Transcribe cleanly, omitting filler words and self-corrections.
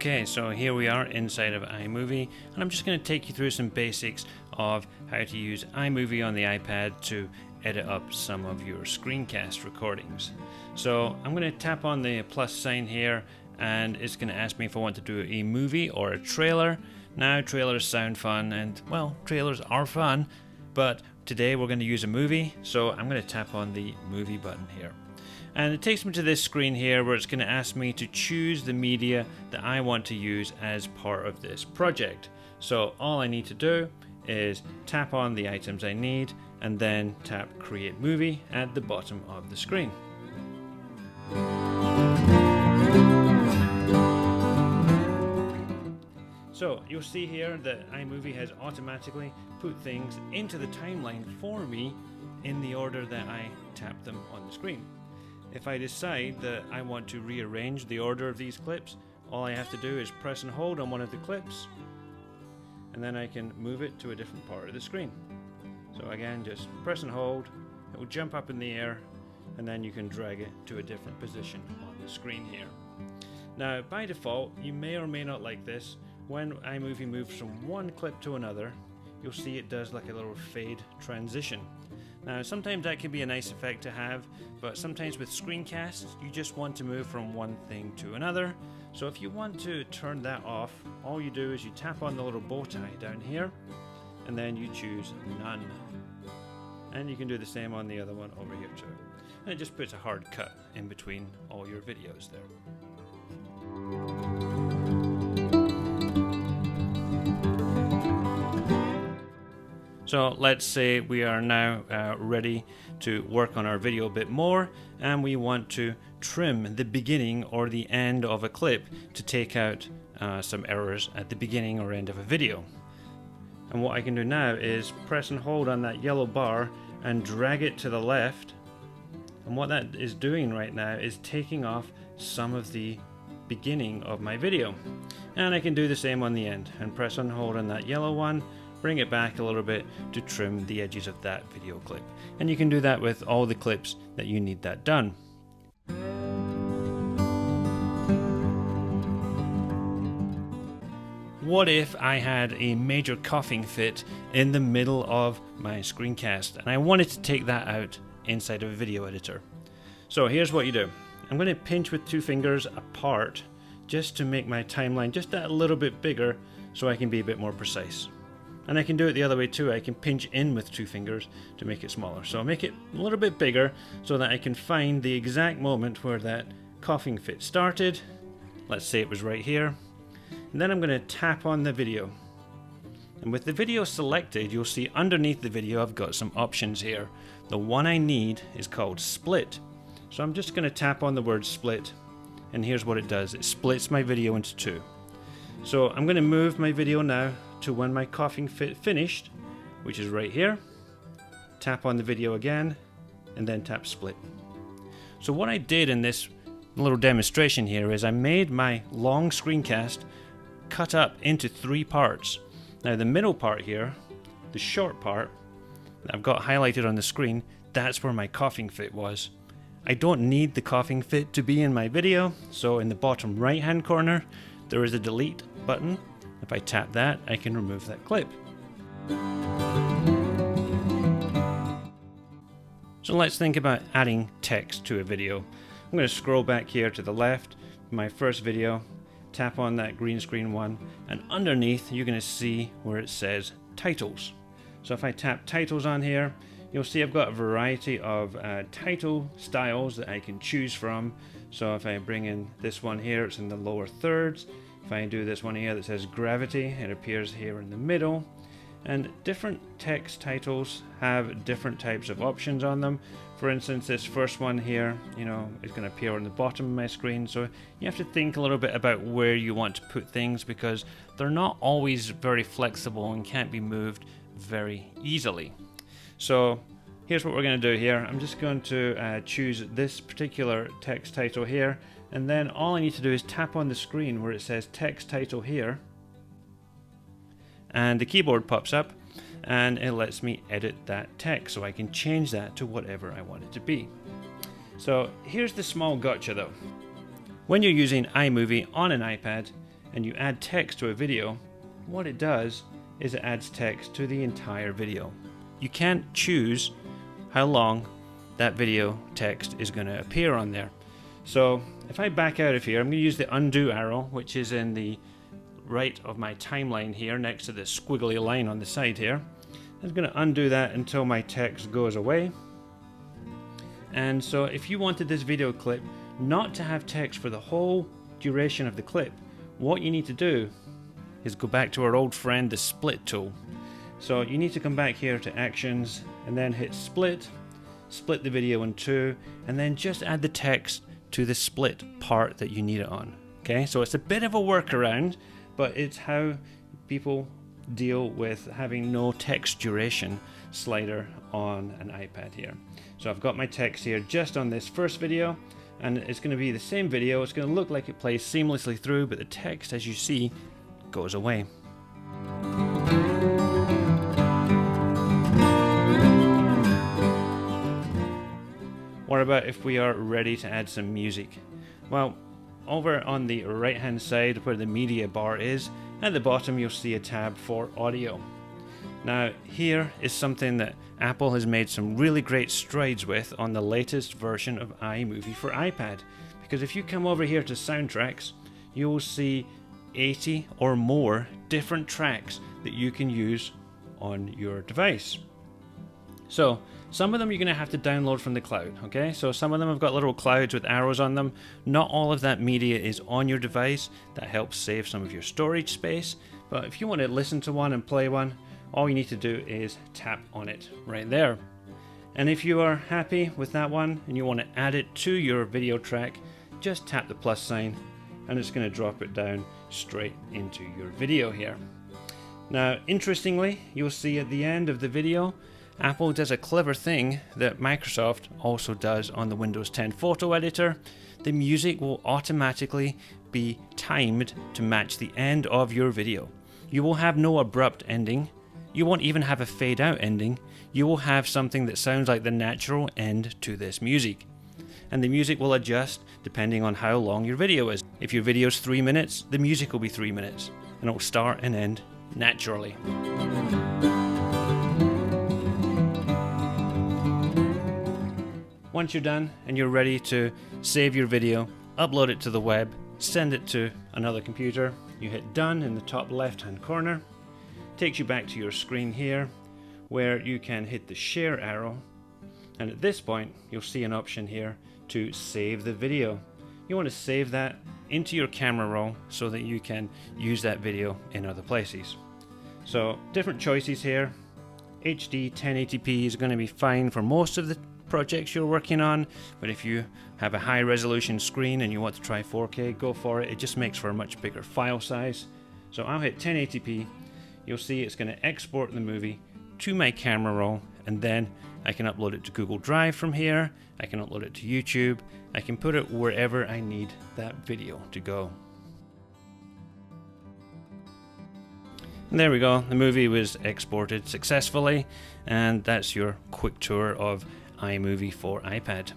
Okay, so here we are inside of iMovie, and I'm just going to take you through some basics of how to use iMovie on the iPad to edit up some of your screencast recordings. So I'm going to tap on the plus sign here, and it's going to ask me if I want to do a movie or a trailer. Now, trailers sound fun, and well, trailers are fun, but today we're going to use a movie, so I'm going to tap on the movie button here. And it takes me to this screen here where it's going to ask me to choose the media that I want to use as part of this project. So all I need to do is tap on the items I need and then tap Create Movie at the bottom of the screen. So you'll see here that iMovie has automatically put things into the timeline for me in the order that I tap them on the screen. If I decide that I want to rearrange the order of these clips, all I have to do is press and hold on one of the clips, and then I can move it to a different part of the screen. So again, just press and hold, it will jump up in the air, and then you can drag it to a different position on the screen here. Now, by default, you may or may not like this. When iMovie moves from one clip to another, you'll see it does like a little fade transition. Now, sometimes that can be a nice effect to have, but sometimes with screencasts, you just want to move from one thing to another. So if you want to turn that off, all you do is you tap on the little bow tie down here, and then you choose None. And you can do the same on the other one over here too. And it just puts a hard cut in between all your videos there. So let's say we are now ready to work on our video a bit more, and we want to trim the beginning or the end of a clip to take out some errors at the beginning or end of a video. And what I can do now is press and hold on that yellow bar and drag it to the left. And what that is doing right now is taking off some of the beginning of my video. And I can do the same on the end and press and hold on that yellow one, bring it back a little bit to trim the edges of that video clip. And you can do that with all the clips that you need that done. What if I had a major coughing fit in the middle of my screencast and I wanted to take that out inside of a video editor? So here's what you do. I'm going to pinch with two fingers apart just to make my timeline just that little bit bigger so I can be a bit more precise. And I can do it the other way too. I can pinch in with two fingers to make it smaller. So I'll make it a little bit bigger so that I can find the exact moment where that coughing fit started. Let's say it was right here. And then I'm going to tap on the video. And with the video selected, you'll see underneath the video I've got some options here. The one I need is called Split. So I'm just going to tap on the word Split. And here's what it does. It splits my video into two. So I'm going to move my video now to when my coughing fit finished, which is right here. Tap on the video again, and then tap Split. So what I did in this little demonstration here is I made my long screencast cut up into three parts. Now the middle part here, the short part that I've got highlighted on the screen, that's where my coughing fit was. I don't need the coughing fit to be in my video, so in the bottom right hand corner there is a delete button. If I tap that, I can remove that clip. So let's think about adding text to a video. I'm going to scroll back here to the left, my first video, tap on that green screen one, and underneath you're going to see where it says titles. So if I tap titles on here, you'll see I've got a variety of title styles that I can choose from. So if I bring in this one here, it's in the lower thirds. If I do this one here that says Gravity, it appears here in the middle. And different text titles have different types of options on them. For instance, this first one here, is going to appear on the bottom of my screen. So you have to think a little bit about where you want to put things because they're not always very flexible and can't be moved very easily. So here's what we're going to do here. I'm just going to choose this particular text title here. And then all I need to do is tap on the screen where it says text title here. And the keyboard pops up and it lets me edit that text so I can change that to whatever I want it to be. So here's the small gotcha though. When you're using iMovie on an iPad, and you add text to a video, what it does is it adds text to the entire video. You can't choose how long that video text is going to appear on there. So if I back out of here, I'm going to use the undo arrow, which is in the right of my timeline here next to the squiggly line on the side here. I'm going to undo that until my text goes away. And so if you wanted this video clip not to have text for the whole duration of the clip, what you need to do is go back to our old friend, the split tool. So you need to come back here to actions and then hit split the video in two, and then just add the text to the split part that you need it on. Okay, so it's a bit of a workaround, but it's how people deal with having no text duration slider on an iPad here. So I've got my text here just on this first video, and it's going to be the same video. It's going to look like it plays seamlessly through, but the text, as you see, goes away. What about if we are ready to add some music? Well, over on the right hand side where the media bar is, at the bottom you'll see a tab for audio. Now here is something that Apple has made some really great strides with on the latest version of iMovie for iPad, because if you come over here to soundtracks, you will see 80 or more different tracks that you can use on your device. So some of them you're going to have to download from the cloud, okay? So some of them have got little clouds with arrows on them. Not all of that media is on your device. That helps save some of your storage space. But if you want to listen to one and play one, all you need to do is tap on it right there. And if you are happy with that one and you want to add it to your video track, just tap the plus sign and it's going to drop it down straight into your video here. Now, interestingly, you'll see at the end of the video, Apple does a clever thing that Microsoft also does on the Windows 10 photo editor. The music will automatically be timed to match the end of your video. You will have no abrupt ending. You won't even have a fade out ending. You will have something that sounds like the natural end to this music. And the music will adjust depending on how long your video is. If your video is 3 minutes, the music will be 3 minutes, and it will start and end naturally. Once you're done and you're ready to save your video, upload it to the web, send it to another computer, you hit done in the top left hand corner. Takes you back to your screen here where you can hit the share arrow, and at this point you'll see an option here to save the video. You want to save that into your camera roll so that you can use that video in other places. So different choices here. HD 1080p is going to be fine for most of the projects you're working on, but if you have a high resolution screen and you want to try 4K, go for it. It just makes for a much bigger file size. So I'll hit 1080p. You'll see it's going to export the movie to my camera roll, and then I can upload it to Google Drive from here. I can upload it to YouTube. I can put it wherever I need that video to go. And there we go. The movie was exported successfully, and that's your quick tour of iMovie for iPad.